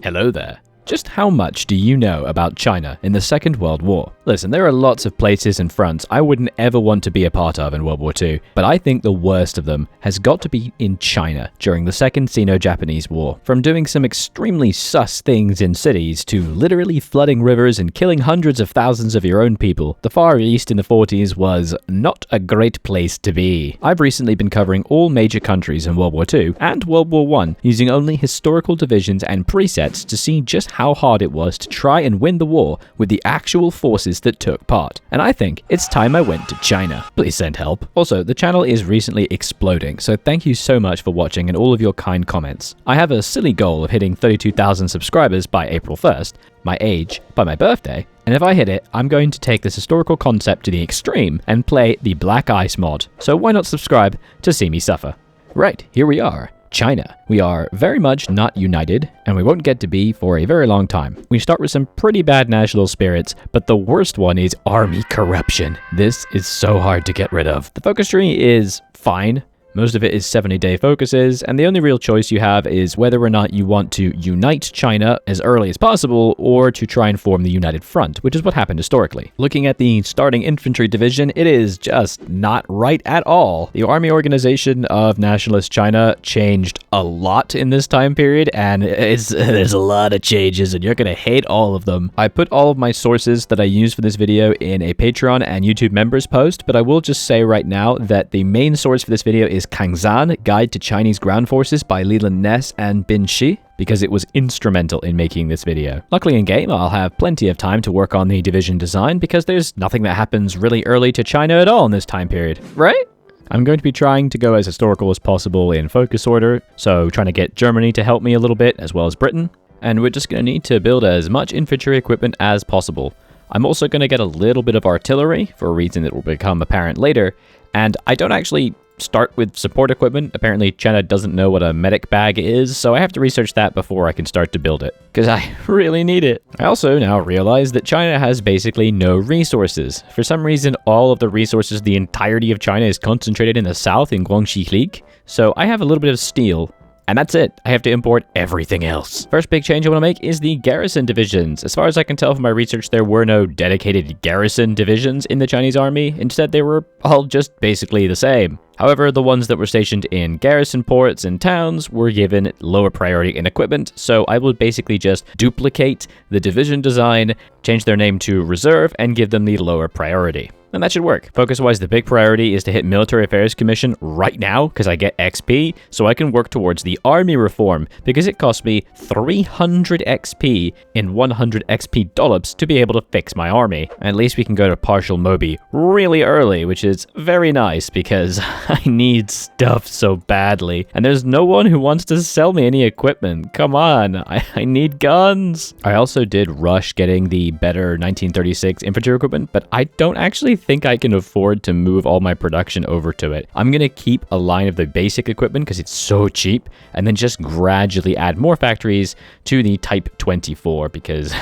Hello there. Just how much do you know about China in the Second World War? Listen, there are lots of places and fronts I wouldn't ever want to be a part of in World War II, but I think the worst of them has got to be in China during the Second Sino-Japanese War. From doing some extremely sus things in cities to literally flooding rivers and killing hundreds of thousands of your own people, the Far East in the 40s was not a great place to be. I've recently been covering all major countries in World War II and World War I using only historical divisions and presets to see just how hard it was to try and win the war with the actual forces that took part. And I think it's time I went to China. Please send help. Also, the channel is recently exploding, so thank you so much for watching and all of your kind comments. I have a silly goal of hitting 32,000 subscribers by April 1st, my age, by my birthday, and if I hit it, I'm going to take this historical concept to the extreme and play the Black Ice mod. So why not subscribe to see me suffer? Right, here we are. China. We are very much not united, and we won't get to be for a very long time. We start with some pretty bad national spirits, but the worst one is army corruption. This is so hard to get rid of. The focus tree is fine. Most of it is 70-day focuses, and the only real choice you have is whether or not you want to unite China as early as possible or to try and form the United Front, which is what happened historically. Looking at the starting infantry division, it is just not right at all. The army organization of nationalist China changed a lot in this time period, and there's a lot of changes, and you're gonna hate all of them. I put all of my sources that I use for this video in a Patreon and YouTube members post, but I will just say right now that the main source for this video is Kangzan, Guide to Chinese Ground Forces by Leland Ness and binge, because it was instrumental in making this video. Luckily in game, I'll have plenty of time to work on the division design because there's nothing that happens really early to China at all in this time period, right? I'm going to be trying to go as historical as possible in focus order, so trying to get Germany to help me a little bit as well as Britain, and we're just going to need to build as much infantry equipment as possible. I'm also going to get a little bit of artillery for a reason that will become apparent later, and I don't actually start with support equipment. Apparently China doesn't know what a medic bag is, so I have to research that before I can start to build it, because I really need it. I also now realize that China has basically no resources. For some reason, all of the resources, the entirety of China is concentrated in the south in Guangxi, so I have a little bit of steel. And that's it. I have to import everything else. First big change I want to make is the garrison divisions. As far as I can tell from my research, there were no dedicated garrison divisions in the Chinese army. Instead, they were all just basically the same. However, the ones that were stationed in garrison ports and towns were given lower priority in equipment, so I will basically just duplicate the division design, change their name to reserve, and give them the lower priority. And that should work. Focus-wise, the big priority is to hit Military Affairs Commission right now, because I get XP, so I can work towards the army reform, because it cost me 300 XP in 100 XP dollops to be able to fix my army. And at least we can go to partial Mobi really early, which is very nice, because I need stuff so badly. And there's no one who wants to sell me any equipment. Come on, I need guns. I also did rush getting the better 1936 infantry equipment, but I don't actually think I can afford to move all my production over to it. I'm gonna keep a line of the basic equipment because it's so cheap, and then just gradually add more factories to the Type 24 because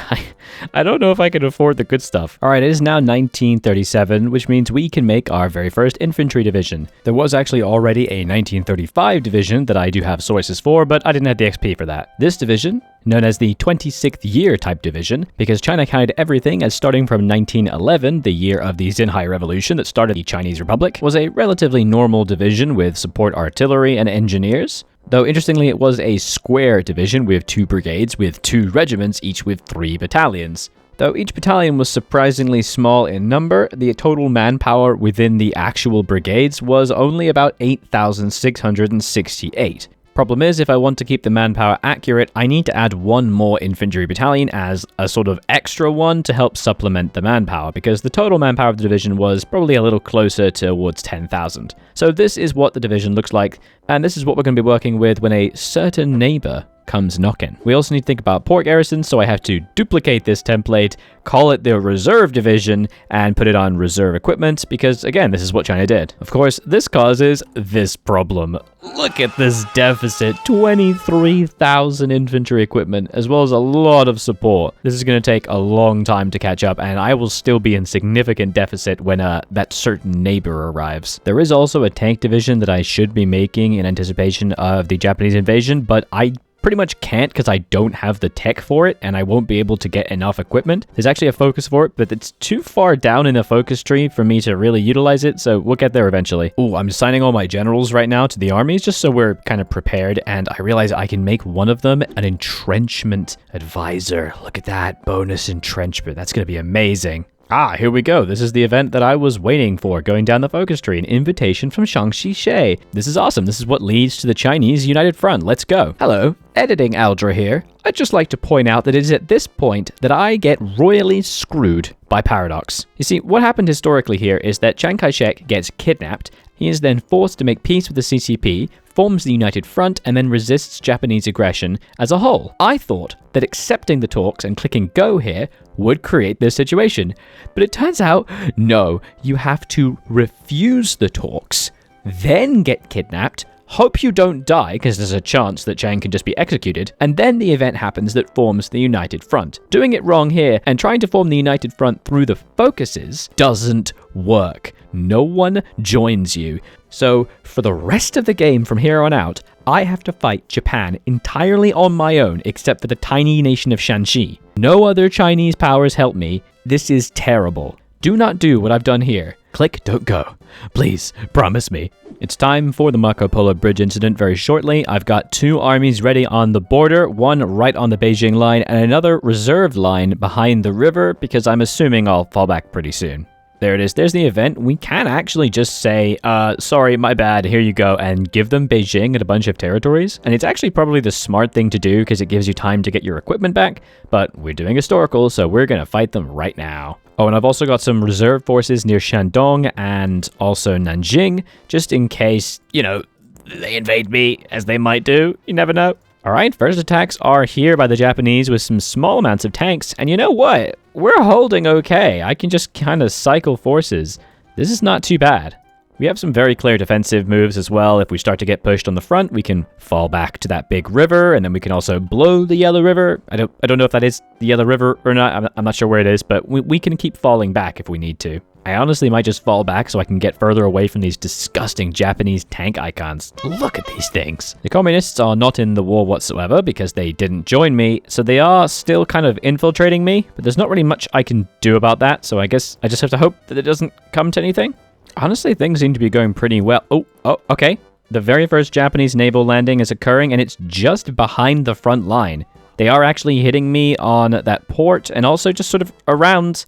I don't know if I can afford the good stuff. All right, it is now 1937, which means we can make our very first infantry division. There was actually already a 1935 division that I do have sources for, but I didn't have the XP for that. This division, known as the 26th year type division, because China counted everything as starting from 1911, the year of the Xinhai Revolution that started the Chinese Republic, was a relatively normal division with support artillery and engineers. Though interestingly, it was a square division with 2 brigades with 2 regiments, each with 3 battalions. Though each battalion was surprisingly small in number, the total manpower within the actual brigades was only about 8,668. Problem is, if I want to keep the manpower accurate, I need to add 1 more infantry battalion as a sort of extra one to help supplement the manpower, because the total manpower of the division was probably a little closer towards 10,000. So this is what the division looks like, and this is what we're going to be working with when a certain neighbor comes knocking. We also need to think about port garrisons, so I have to duplicate this template, call it the reserve division, and put it on reserve equipment, because again, this is what China did. Of course, this causes this problem. Look at this deficit, 23,000 infantry equipment, as well as a lot of support. This is going to take a long time to catch up, and I will still be in significant deficit when that certain neighbor arrives. There is also a tank division that I should be making in anticipation of the Japanese invasion, but I pretty much can't because I don't have the tech for it and I won't be able to get enough equipment. There's actually a focus for it, but it's too far down in the focus tree for me to really utilize it, so we'll get there eventually. Oh, I'm assigning all my generals right now to the armies just so we're kind of prepared, and I realize I can make one of them an entrenchment advisor. Look at that, bonus entrenchment. That's going to be amazing. Ah, here we go. This is the event that I was waiting for, going down the focus tree, an invitation from Shangxi She. This is awesome. This is what leads to the Chinese United Front. Let's go. Hello, editing Aldrahill here. I'd just like to point out that it is at this point that I get royally screwed by Paradox. You see, what happened historically here is that Chiang Kai-shek gets kidnapped. He is then forced to make peace with the CCP, forms the United Front, and then resists Japanese aggression as a whole. I thought that accepting the talks and clicking go here would create this situation, but it turns out, no, you have to refuse the talks, then get kidnapped, hope you don't die because there's a chance that Chiang can just be executed, and then the event happens that forms the United Front. Doing it wrong here and trying to form the United Front through the focuses doesn't work. No one joins you. So for the rest of the game from here on out, I have to fight Japan entirely on my own except for the tiny nation of Shanxi. No other Chinese powers help me. This is terrible. Do not do what I've done here. Click, don't go. Please, promise me. It's time for the Marco Polo Bridge incident very shortly. I've got 2 armies ready on the border, one right on the Beijing line and another reserved line behind the river because I'm assuming I'll fall back pretty soon. There it is. There's the event. We can actually just say, sorry, my bad, here you go, and give them Beijing and a bunch of territories. And it's actually probably the smart thing to do because it gives you time to get your equipment back, but we're doing historical, so we're going to fight them right now. Oh, and I've also got some reserve forces near Shandong and also Nanjing, just in case, you know, they invade me, as they might do. You never know. All right, first attacks are here by the Japanese with some small amounts of tanks, and you know what? We're holding okay. I can just kind of cycle forces. This is not too bad. We have some very clear defensive moves as well. If we start to get pushed on the front, we can fall back to that big river, and then we can also blow the Yellow River. I don't know if that is the Yellow River or not. I'm not sure where it is, but we can keep falling back if we need to. I honestly might just fall back so I can get further away from these disgusting Japanese tank icons. Look at these things. The communists are not in the war whatsoever because they didn't join me, so they are still kind of infiltrating me, but there's not really much I can do about that, so I guess I just have to hope that it doesn't come to anything. Honestly, things seem to be going pretty well. Oh, okay. The very first Japanese naval landing is occurring, and it's just behind the front line. They are actually hitting me on that port and also just sort of around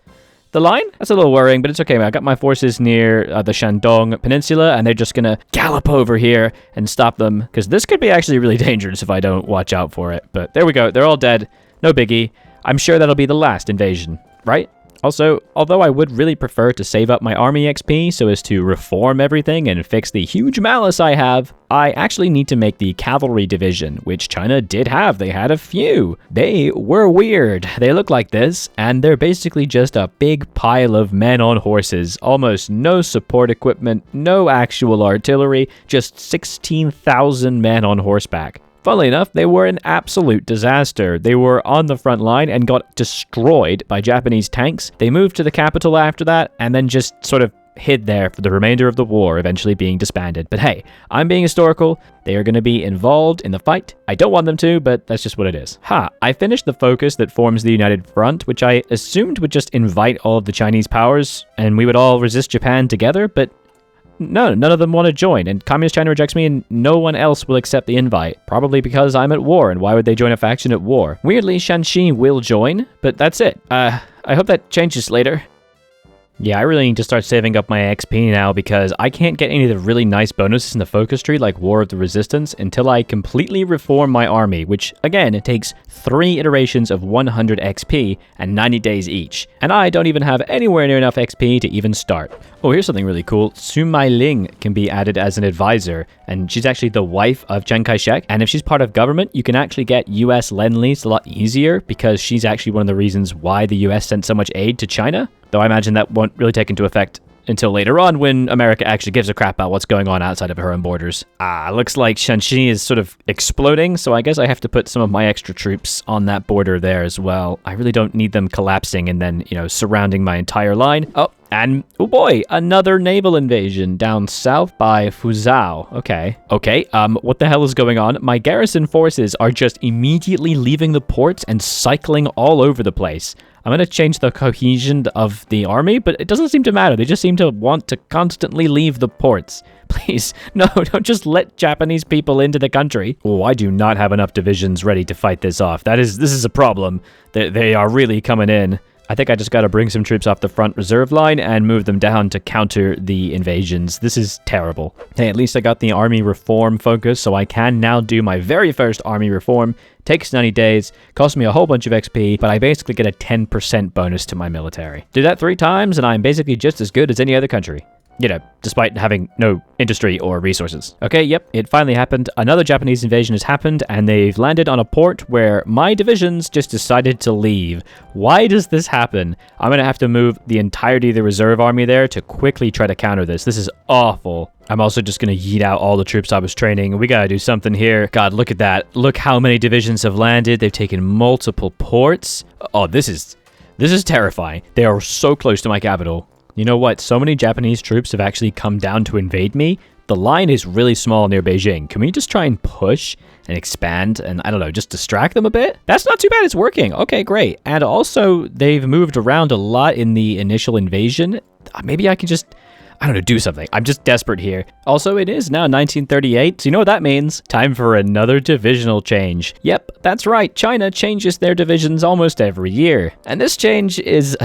the line. That's a little worrying, but it's okay. I got my forces near the Shandong Peninsula, and they're just gonna gallop over here and stop them, because this could be actually really dangerous if I don't watch out for it. But there we go. They're all dead. No biggie. I'm sure that'll be the last invasion, right? Also, although I would really prefer to save up my army XP so as to reform everything and fix the huge malice I have, I actually need to make the cavalry division, which China did have. They had a few. They were weird. They look like this, and they're basically just a big pile of men on horses. Almost no support equipment, no actual artillery, just 16,000 men on horseback. Funnily enough, they were an absolute disaster. They were on the front line and got destroyed by Japanese tanks. They moved to the capital after that and then just sort of hid there for the remainder of the war, eventually being disbanded. But hey, I'm being historical. They are going to be involved in the fight. I don't want them to, but that's just what it is. I finished the focus that forms the United Front, which I assumed would just invite all of the Chinese powers and we would all resist Japan together, but no, none of them want to join, and Communist China rejects me, and no one else will accept the invite. Probably because I'm at war, and why would they join a faction at war? Weirdly, Shanxi will join, but that's it. I hope that changes later. Yeah, I really need to start saving up my XP now because I can't get any of the really nice bonuses in the focus tree like War of the Resistance until I completely reform my army, which again, it takes 3 iterations of 100 XP and 90 days each. And I don't even have anywhere near enough XP to even start. Oh, here's something really cool. Su Mailing can be added as an advisor, and she's actually the wife of Chiang Kai-shek. And if she's part of government, you can actually get US Lend-Lease a lot easier because she's actually one of the reasons why the US sent so much aid to China. Though I imagine that won't really take into effect until later on when America actually gives a crap about what's going on outside of her own borders. Looks like Shanxi is sort of exploding, so I guess I have to put some of my extra troops on that border there as well. I really don't need them collapsing and then, surrounding my entire line. Oh, and, oh boy, another naval invasion down south by Fuzhou. Okay, what the hell is going on? My garrison forces are just immediately leaving the ports and cycling all over the place. I'm going to change the cohesion of the army, but it doesn't seem to matter. They just seem to want to constantly leave the ports. Please, no, don't just let Japanese people into the country. Oh, I do not have enough divisions ready to fight this off. This is a problem. They are really coming in. I think I just got to bring some troops off the front reserve line and move them down to counter the invasions. This is terrible. Hey, at least I got the army reform focus, so I can now do my very first army reform. Takes 90 days, costs me a whole bunch of XP, but I basically get a 10% bonus to my military. Do that 3 times, and I'm basically just as good as any other country. Despite having no industry or resources. Okay, yep, it finally happened. Another Japanese invasion has happened, and they've landed on a port where my divisions just decided to leave. Why does this happen? I'm gonna have to move the entirety of the reserve army there to quickly try to counter this. This is awful. I'm also just gonna yeet out all the troops I was training. We gotta do something here. God, look at that. Look how many divisions have landed. They've taken multiple ports. Oh, this is terrifying. They are so close to my capital. You know what? So many Japanese troops have actually come down to invade me. The line is really small near Beijing. Can we just try and push and expand and, I don't know, just distract them a bit? That's not too bad. It's working. Okay, great. And also, they've moved around a lot in the initial invasion. Maybe I can just, I don't know, do something. I'm just desperate here. Also, it is now 1938, so you know what that means. Time for another divisional change. Yep, that's right. China changes their divisions almost every year. And this change is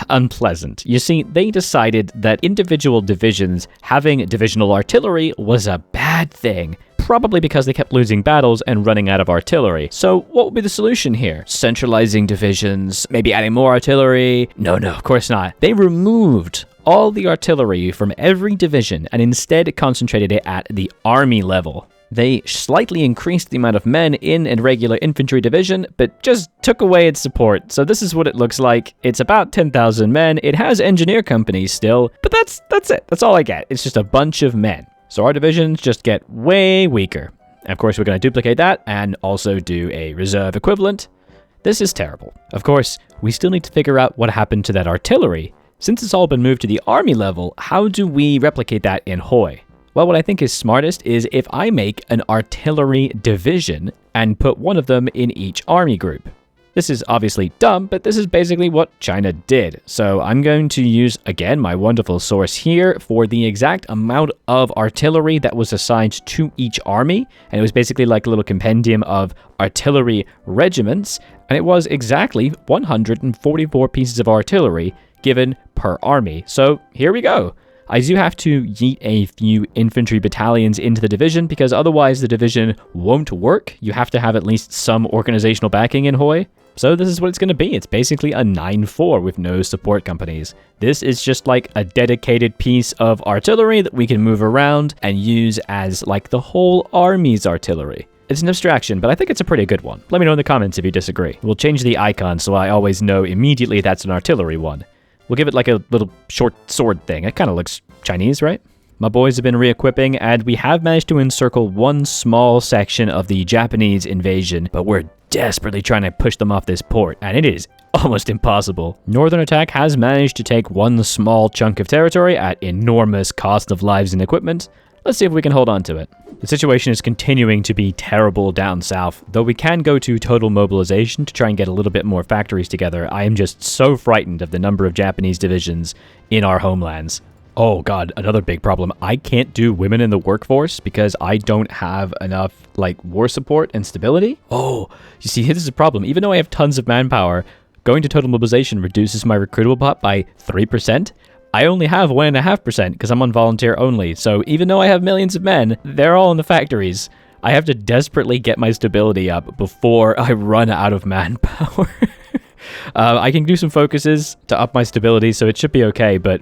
unpleasant. You see, they decided that individual divisions having divisional artillery was a bad thing. Probably because they kept losing battles and running out of artillery. So what would be the solution here? Centralizing divisions, maybe adding more artillery? No, of course not. They removed all the artillery from every division and instead concentrated it at the army level. They slightly increased the amount of men in a regular infantry division, but just took away its support. So this is what it looks like. It's about 10,000 men. It has engineer companies still, but that's it. That's all I get. It's just a bunch of men. So our divisions just get way weaker. And of course, we're going to duplicate that and also do a reserve equivalent. This is terrible. Of course, we still need to figure out what happened to that artillery. Since it's all been moved to the army level, how do we replicate that in HOI? Well, what I think is smartest is if I make an artillery division and put one of them in each army group. This is obviously dumb, but this is basically what China did. So I'm going to use, again, my wonderful source here for the exact amount of artillery that was assigned to each army. And it was basically like a little compendium of artillery regiments. And it was exactly 144 pieces of artillery given per army. So here we go. I do have to yeet a few infantry battalions into the division because otherwise the division won't work. You have to have at least some organizational backing in HOI. So this is what it's going to be. It's basically a 9-4 with no support companies. This is just like a dedicated piece of artillery that we can move around and use as like the whole army's artillery. It's an abstraction, but I think it's a pretty good one. Let me know in the comments if you disagree. We'll change the icon so I always know immediately that's an artillery one. We'll give it like a little short sword thing. It kind of looks Chinese, right? My boys have been re-equipping, and we have managed to encircle one small section of the Japanese invasion, but we're desperately trying to push them off this port, and it is almost impossible. Northern Attack has managed to take one small chunk of territory at enormous cost of lives and equipment. Let's see if we can hold on to it. The situation is continuing to be terrible down south, though we can go to total mobilization to try and get a little bit more factories together. I am just so frightened of the number of Japanese divisions in our homelands. Oh god, another big problem. I can't do women in the workforce because I don't have enough, like, war support and stability. Oh, you see, this is a problem. Even though I have tons of manpower, going to total mobilization reduces my recruitable pot by 3%. I only have 1.5% because I'm on volunteer only. So even though I have millions of men, they're all in the factories. I have to desperately get my stability up before I run out of manpower. I can do some focuses to up my stability, so it should be okay, but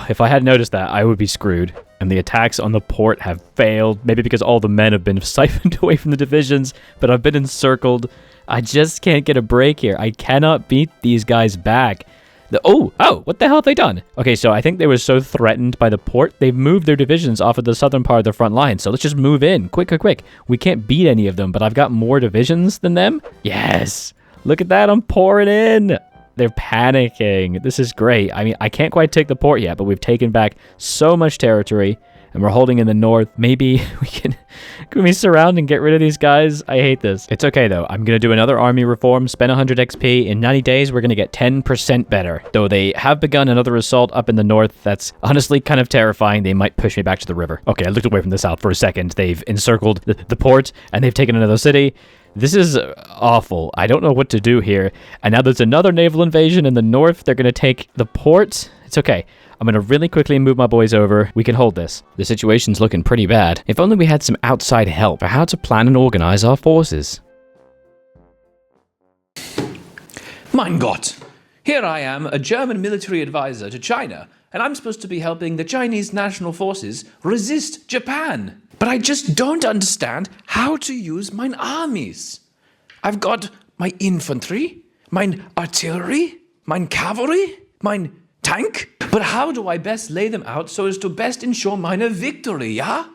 if I had noticed that, I would be screwed. And the attacks on the port have failed, maybe because all the men have been siphoned away from the divisions, but I've been encircled. I just can't get a break here. I cannot beat these guys back. What the hell have they done? Okay, so I think they were so threatened by the port, they've moved their divisions off of the southern part of the front line. So let's just move in. Quick, quick, quick. We can't beat any of them, but I've got more divisions than them. Yes. Look at that. I'm pouring in. They're panicking. This is great. I mean, I can't quite take the port yet, but we've taken back so much territory, and we're holding in the north. Maybe we can we surround and get rid of these guys? I hate this. It's okay, though. I'm going to do another army reform, spend 100 XP. In 90 days, we're going to get 10% better. Though they have begun another assault up in the north. That's honestly kind of terrifying. They might push me back to the river. Okay, I looked away from the south for a second. They've encircled the port, and they've taken another city. This is awful. I don't know what to do here. And now there's another naval invasion in the north. They're going to take the port. It's okay. I'm going to really quickly move my boys over. We can hold this. The situation's looking pretty bad. If only we had some outside help for how to plan and organize our forces. Mein Gott! Here I am, a German military advisor to China, and I'm supposed to be helping the Chinese national forces resist Japan. But I just don't understand how to use mine armies. I've got my infantry, mine artillery, mine cavalry, mine tank. But how do I best lay them out so as to best ensure mine victory, yeah?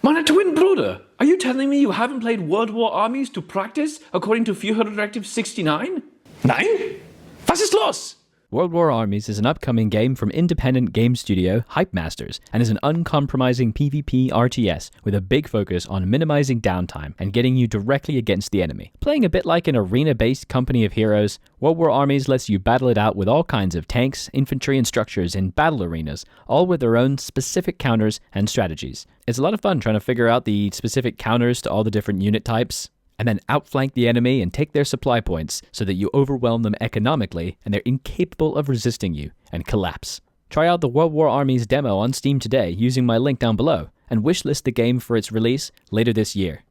Meine twin Bruder, are you telling me you haven't played World War armies to practice according to Führer Directive 69? Nein? Was ist los? World War Armies is an upcoming game from independent game studio Hypemasters and is an uncompromising PvP RTS with a big focus on minimizing downtime and getting you directly against the enemy. Playing a bit like an arena-based company of heroes, World War Armies lets you battle it out with all kinds of tanks, infantry, and structures in battle arenas, all with their own specific counters and strategies. It's a lot of fun trying to figure out the specific counters to all the different unit types, and then outflank the enemy and take their supply points so that you overwhelm them economically and they're incapable of resisting you and collapse. Try out the World War Armies demo on Steam today using my link down below and wishlist the game for its release later this year.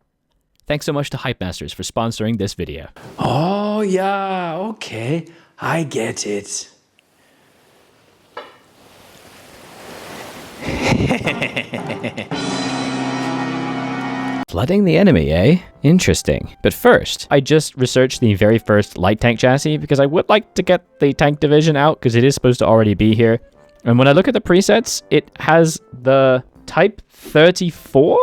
Thanks so much to Hypemasters for sponsoring this video. Oh yeah, okay, I get it. Flooding the enemy, eh? Interesting. But first, I just researched the very first light tank chassis because I would like to get the tank division out because it is supposed to already be here. And when I look at the presets, it has the Type 34?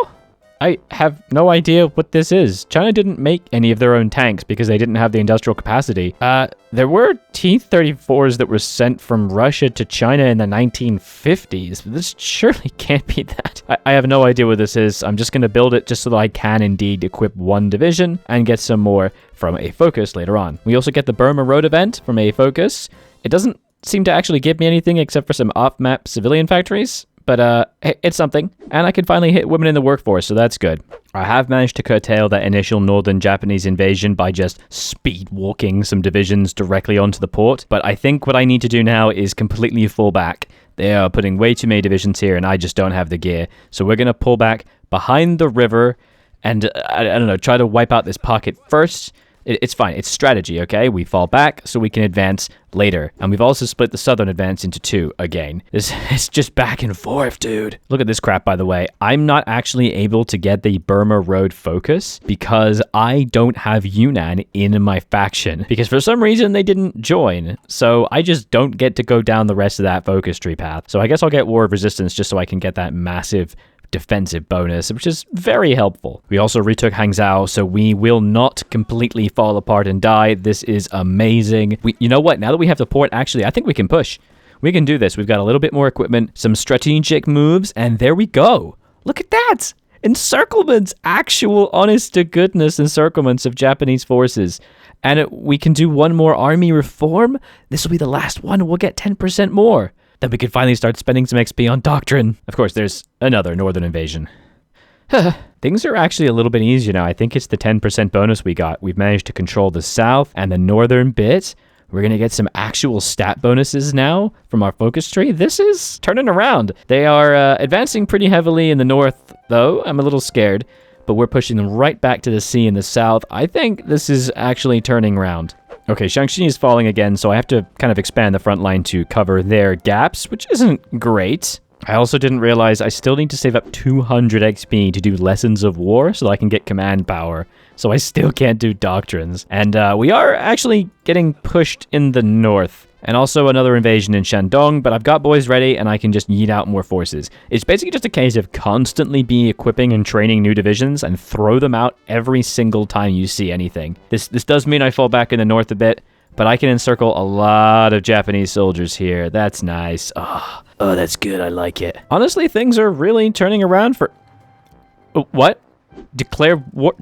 I have no idea what this is. China didn't make any of their own tanks because they didn't have the industrial capacity. There were T-34s that were sent from Russia to China in the 1950s. This surely can't be that. I have no idea what this is. I'm just going to build it just so that I can indeed equip one division and get some more from a focus later on. We also get the Burma Road event from a focus. It doesn't seem to actually give me anything except for some off-map civilian factories. But it's something, and I can finally hit women in the workforce, so that's good. I have managed to curtail that initial northern Japanese invasion by just speed walking some divisions directly onto the port, but I think what I need to do now is completely fall back. They are putting way too many divisions here, and I just don't have the gear. So we're going to pull back behind the river and, I don't know, try to wipe out this pocket first. It's fine. It's strategy, okay? We fall back so we can advance later. And we've also split the southern advance into two again. It's just back and forth, dude. Look at this crap, by the way. I'm not actually able to get the Burma Road focus because I don't have Yunnan in my faction. Because for some reason, they didn't join. So I just don't get to go down the rest of that focus tree path. So I guess I'll get War of Resistance just so I can get that massive defensive bonus, which is very helpful. We also retook Hangzhou, so we will not completely fall apart and die. This is amazing. You know what? Now that we have the port, actually, I think we can push. We can do this. We've got a little bit more equipment, some strategic moves, and there we go. Look at that! Encirclements! Actual, honest-to-goodness encirclements of Japanese forces. And we can do one more army reform. This will be the last one. We'll get 10% more. Then we could finally start spending some XP on Doctrine. Of course, there's another northern invasion. Things are actually a little bit easier now. I think it's the 10% bonus we got. We've managed to control the south and the northern bit. We're going to get some actual stat bonuses now from our focus tree. This is turning around. They are advancing pretty heavily in the north, though. I'm a little scared. But we're pushing them right back to the sea in the south. I think this is actually turning around. Okay, Shaanxi is falling again, so I have to kind of expand the front line to cover their gaps, which isn't great. I also didn't realize I still need to save up 200 XP to do Lessons of War so that I can get command power. so I still can't do doctrines. And we are actually getting pushed in the north. And also another invasion in Shandong, but I've got boys ready and I can just yeet out more forces. It's basically just a case of constantly be equipping and training new divisions and throw them out every single time you see anything. This does mean I fall back in the north a bit, but I can encircle a lot of Japanese soldiers here. That's nice. Oh, that's good. I like it. Honestly, things are really turning around for... What? Declare war?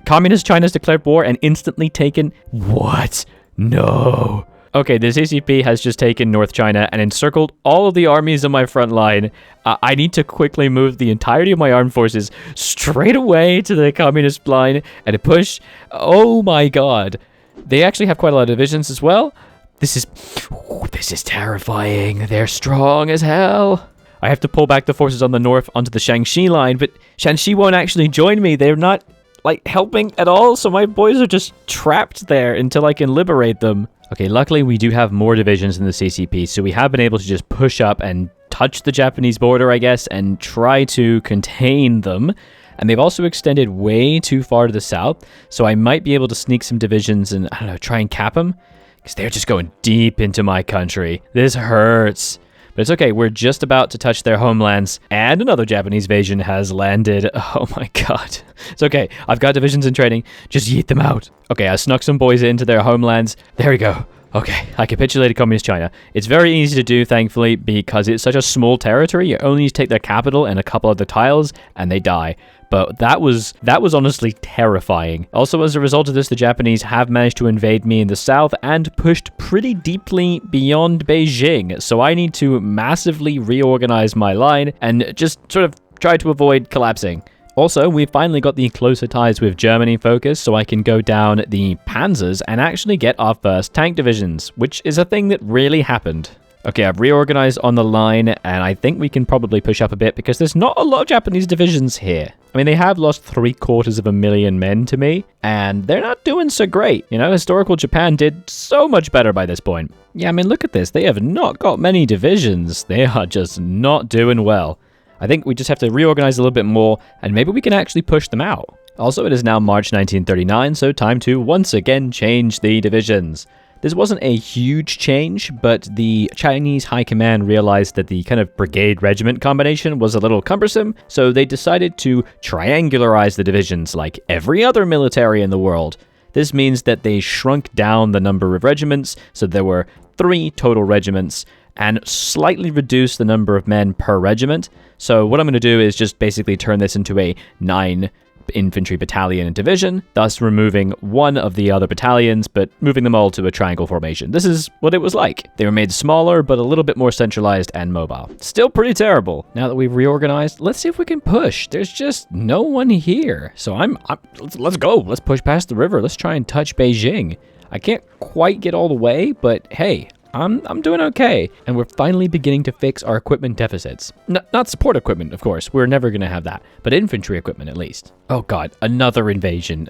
Communist China's declared war and instantly taken... What? No. Okay, the CCP has just taken North China and encircled all of the armies on my front line. I need to quickly move the entirety of my armed forces straight away to the communist line and to push. Oh my god. They actually have quite a lot of divisions as well. This is terrifying. They're strong as hell. I have to pull back the forces on the north onto the Shaanxi line, but Shaanxi won't actually join me. They're not, like, helping at all, so my boys are just trapped there until I can liberate them. Okay, luckily we do have more divisions in the CCP, so we have been able to just push up and touch the Japanese border, I guess, and try to contain them. And they've also extended way too far to the south, so I might be able to sneak some divisions and, I don't know, try and cap them. Because they're just going deep into my country. This hurts. But it's okay, we're just about to touch their homelands, and another Japanese invasion has landed. Oh my god. It's okay, I've got divisions in training, just yeet them out. Okay, I snuck some boys into their homelands. There we go. Okay, I capitulated Communist China. It's very easy to do, thankfully, because it's such a small territory. You only need to take their capital and a couple of the tiles, and they die. But that was honestly terrifying. Also, as a result of this, the Japanese have managed to invade me in the south and pushed pretty deeply beyond Beijing. So I need to massively reorganize my line and just sort of try to avoid collapsing. Also, we've finally got the closer ties with Germany focus, so I can go down the Panzers and actually get our first tank divisions, which is a thing that really happened. Okay, I've reorganized on the line, and I think we can probably push up a bit because there's not a lot of Japanese divisions here. I mean, they have lost 750,000 men to me, and they're not doing so great. You know, historical Japan did so much better by this point. Yeah, I mean, look at this. They have not got many divisions. They are just not doing well. I think we just have to reorganize a little bit more, and maybe we can actually push them out. Also, it is now March 1939, so time to once again change the divisions. This wasn't a huge change, but the Chinese High Command realized that the kind of brigade-regiment combination was a little cumbersome, so they decided to triangularize the divisions like every other military in the world. This means that they shrunk down the number of regiments, so there were 3 total regiments, and slightly reduced the number of men per regiment. So what I'm going to do is just basically turn this into a 9 infantry battalion and division, thus removing one of the other battalions, but moving them all to a triangle formation. This is what it was like. They were made smaller, but a little bit more centralized and mobile. Still pretty terrible. Now that we've reorganized, let's see if we can push. There's just no one here. So let's go. Let's push past the river. Let's try and touch Beijing. I can't quite get all the way, but hey, I'm doing okay, and we're finally beginning to fix our equipment deficits. Not support equipment, of course. We're never going to have that, but infantry equipment at least. Oh god, another invasion.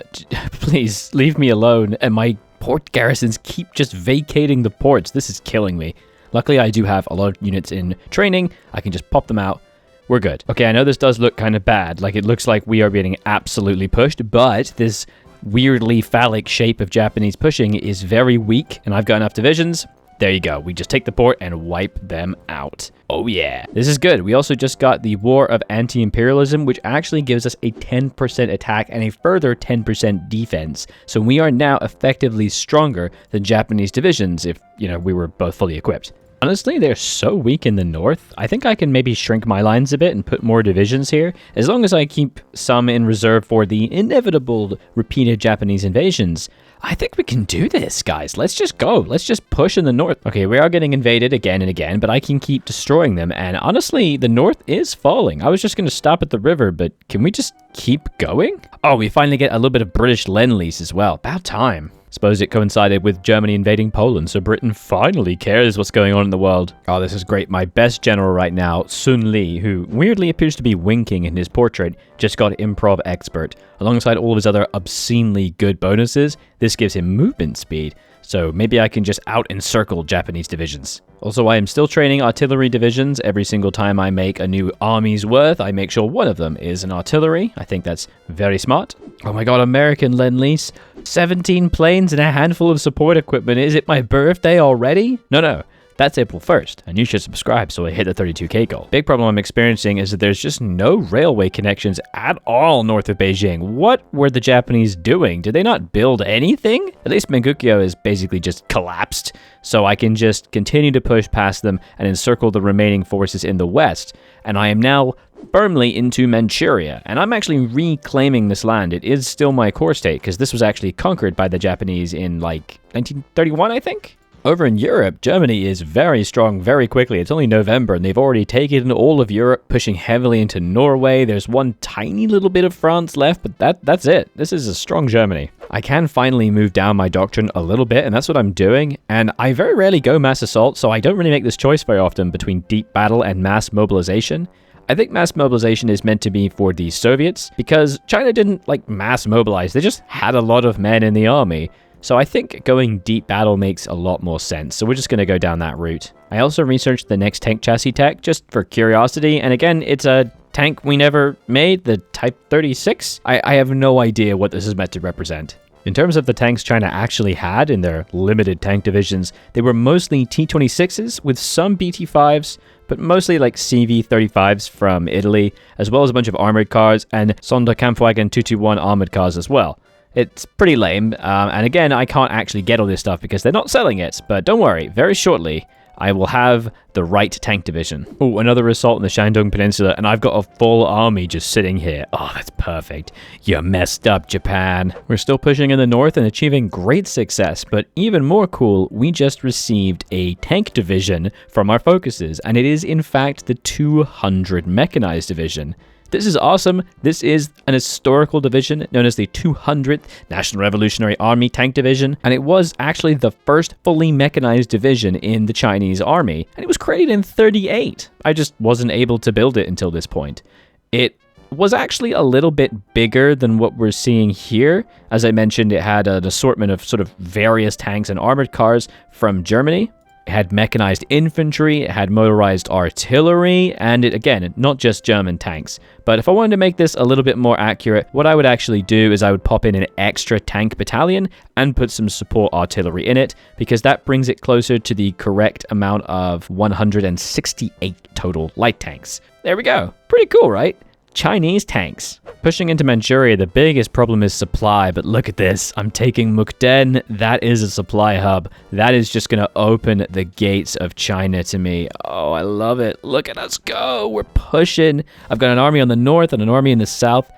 Please, leave me alone, and my port garrisons keep just vacating the ports. This is killing me. Luckily, I do have a lot of units in training. I can just pop them out. We're good. Okay, I know this does look kind of bad. Like, it looks like we are being absolutely pushed, but this weirdly phallic shape of Japanese pushing is very weak, and I've got enough divisions. There you go. We just take the port and wipe them out. Oh yeah. This is good. We also just got the War of Anti-Imperialism, which actually gives us a 10% attack and a further 10% defense. So we are now effectively stronger than Japanese divisions if, you know, we were both fully equipped. Honestly, they're so weak in the north. I think I can maybe shrink my lines a bit and put more divisions here, as long as I keep some in reserve for the inevitable repeated Japanese invasions. I think we can do this, guys. Let's just go. Let's just push in the north. Okay, we are getting invaded again and again, but I can keep destroying them. And honestly, the north is falling. I was just going to stop at the river, but can we just keep going? Oh, we finally get a little bit of British Lend-Lease as well. About time. Suppose it coincided with Germany invading Poland, so Britain finally cares what's going on in the world. Oh, this is great. My best general right now, Sun Li, who weirdly appears to be winking in his portrait, just got Improv Expert. Alongside all of his other obscenely good bonuses, this gives him movement speed, so maybe I can just out-encircle Japanese divisions. Also, I am still training artillery divisions. Every single time I make a new army's worth, I make sure one of them is an artillery. I think that's very smart. Oh my god, American Lend-Lease. 17 planes and a handful of support equipment. Is it my birthday already? No. That's April 1st, and you should subscribe so I hit the 32k goal. Big problem I'm experiencing is that there's just no railway connections at all north of Beijing. What were the Japanese doing? Did they not build anything? At least Mengukyo is basically just collapsed, so I can just continue to push past them and encircle the remaining forces in the west. And I am now firmly into Manchuria, and I'm actually reclaiming this land. It is still my core state, because this was actually conquered by the Japanese in, like, 1931, I think? Over in Europe, Germany is very strong very quickly. It's only November and they've already taken all of Europe, pushing heavily into Norway. There's one tiny little bit of France left, but that's it. This is a strong Germany. I can finally move down my doctrine a little bit, and that's what I'm doing. And I very rarely go mass assault, so I don't really make this choice very often between deep battle and mass mobilization. I think mass mobilization is meant to be for the Soviets, because China didn't, like, mass mobilize. They just had a lot of men in the army. So I think going deep battle makes a lot more sense, so we're just going to go down that route. I also researched the next tank chassis tech, just for curiosity, and again, it's a tank we never made, the Type 36. I have no idea what this is meant to represent. In terms of the tanks China actually had in their limited tank divisions, they were mostly T-26s with some BT-5s, but mostly like CV-35s from Italy, as well as a bunch of armored cars and Sonderkampfwagen 221 armored cars as well. It's pretty lame, and again, I can't actually get all this stuff because they're not selling it, but don't worry, very shortly, I will have the right tank division. Oh, another assault in the Shandong Peninsula, and I've got a full army just sitting here. Oh, that's perfect. You messed up, Japan. We're still pushing in the north and achieving great success, but even more cool, we just received a tank division from our focuses, and it is in fact the 200 Mechanized Division. This is awesome. This is an historical division known as the 200th National Revolutionary Army Tank Division, and it was actually the first fully mechanized division in the Chinese army, and it was created in 1938. I just wasn't able to build it until this point. It was actually a little bit bigger than what we're seeing here. As I mentioned, it had an assortment of sort of various tanks and armored cars from Germany. It had mechanized infantry, it had motorized artillery, and it, again, not just German tanks. But if I wanted to make this a little bit more accurate, what I would actually do is I would pop in an extra tank battalion and put some support artillery in it, because that brings it closer to the correct amount of 168 total light tanks. There we go. Pretty cool, right? Chinese tanks. Pushing into Manchuria, the biggest problem is supply, but look at this. I'm taking Mukden. That is a supply hub. That is just going to open the gates of China to me. Oh, I love it. Look at us go. We're pushing. I've got an army on the north and an army in the south.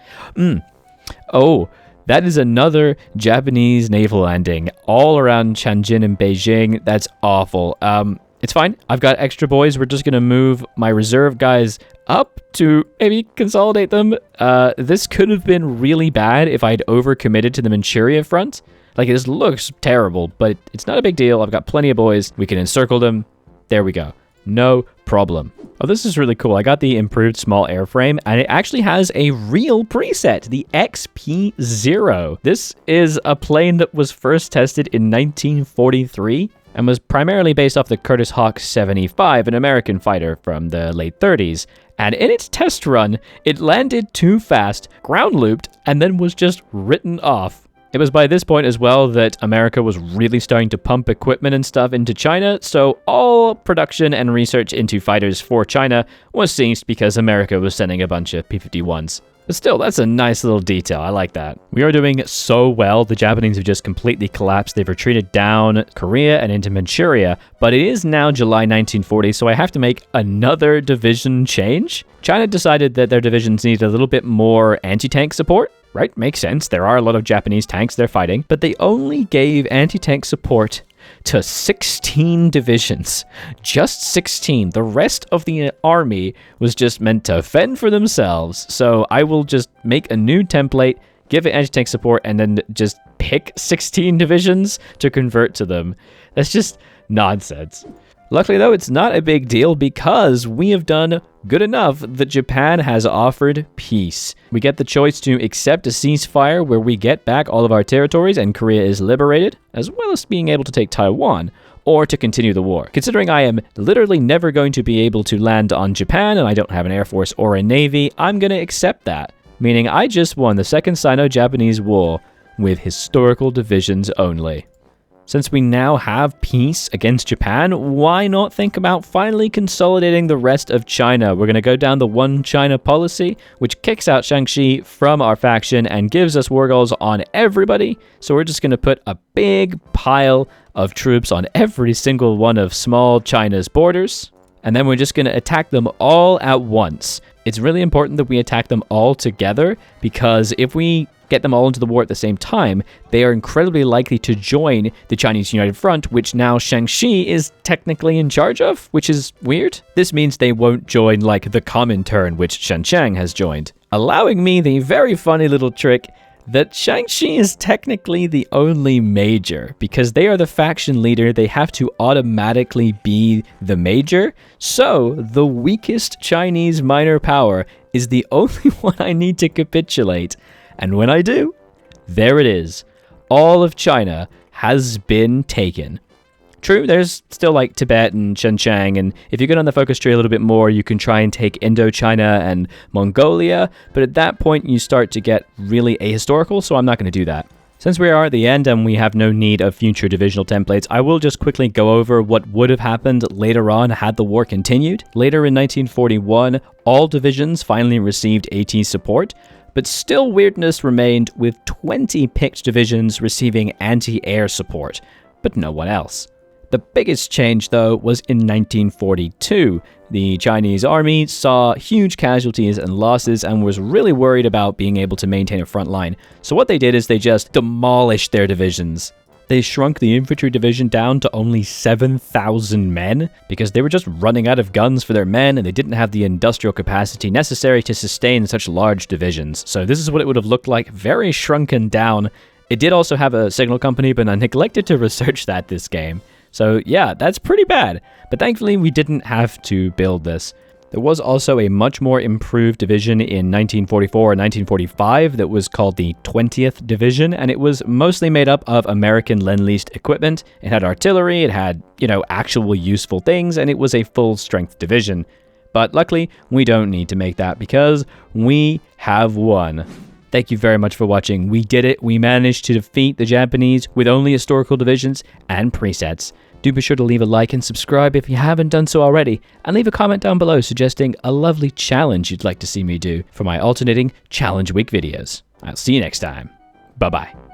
Oh, that is another Japanese naval landing all around Tianjin and Beijing. That's awful. It's fine. I've got extra boys. We're just going to move my reserve guys up to maybe consolidate them. This could have been really bad if I'd overcommitted to the Manchuria front. Like, this looks terrible, but it's not a big deal. I've got plenty of boys. We can encircle them. There we go. No problem. Oh, this is really cool. I got the improved small airframe, and it actually has a real preset, the XP0. This is a plane that was first tested in 1943. And was primarily based off the Curtiss Hawk 75, an American fighter from the late 30s. And in its test run, it landed too fast, ground looped, and then was just written off. It was by this point as well that America was really starting to pump equipment and stuff into China, so all production and research into fighters for China was ceased because America was sending a bunch of P-51s. But still, that's a nice little detail. I like that. We are doing so well. The Japanese have just completely collapsed. They've retreated down Korea and into Manchuria. But it is now July 1940, so I have to make another division change. China decided that their divisions need a little bit more anti-tank support. Right? Makes sense. There are a lot of Japanese tanks they're fighting. But they only gave anti-tank support to 16 divisions. Just 16. The rest of the army was just meant to fend for themselves. So I will just make a new template, give it anti-tank support, and then just pick 16 divisions to convert to them. That's just nonsense. Luckily, though, it's not a big deal because we have done good enough that Japan has offered peace. We get the choice to accept a ceasefire where we get back all of our territories and Korea is liberated, as well as being able to take Taiwan, or to continue the war. Considering I am literally never going to be able to land on Japan and I don't have an air force or a navy, I'm going to accept that. Meaning I just won the Second Sino-Japanese War with historical divisions only. Since we now have peace against Japan, why not think about finally consolidating the rest of China? We're going to go down the One China policy, which kicks out Shaanxi from our faction and gives us war goals on everybody. So we're just going to put a big pile of troops on every single one of small China's borders. And then we're just going to attack them all at once. It's really important that we attack them all together, because if we get them all into the war at the same time, they are incredibly likely to join the Chinese United Front, which now Shaanxi is technically in charge of, which is weird. This means they won't join like the Comintern, which Shanchang has joined, allowing me the very funny little trick that Shaanxi is technically the only major. Because they are the faction leader, they have to automatically be the major. So the weakest Chinese minor power is the only one I need to capitulate. And when I do, there it is. All of China has been taken. True, there's still like Tibet and Xinjiang, and if you go down the focus tree a little bit more, you can try and take Indochina and Mongolia, but at that point you start to get really ahistorical, so I'm not going to do that. Since we are at the end and we have no need of future divisional templates, I will just quickly go over what would have happened later on had the war continued. Later in 1941, all divisions finally received AT support, but still weirdness remained, with 20 picked divisions receiving anti-air support, but no one else. The biggest change, though, was in 1942. The Chinese army saw huge casualties and losses and was really worried about being able to maintain a front line. So what they did is they just demolished their divisions. They shrunk the infantry division down to only 7,000 men because they were just running out of guns for their men and they didn't have the industrial capacity necessary to sustain such large divisions. So this is what it would have looked like, very shrunken down. It did also have a signal company, but I neglected to research that this game. So yeah, that's pretty bad. But thankfully we didn't have to build this. There was also a much more improved division in 1944 and 1945 that was called the 20th Division, and it was mostly made up of American Lend-Leased equipment. It had artillery, it had, actual useful things, and it was a full-strength division. But luckily, we don't need to make that because we have won. Thank you very much for watching. We did it. We managed to defeat the Japanese with only historical divisions and presets. Do be sure to leave a like and subscribe if you haven't done so already, and leave a comment down below suggesting a lovely challenge you'd like to see me do for my alternating Challenge Week videos. I'll see you next time. Bye-bye.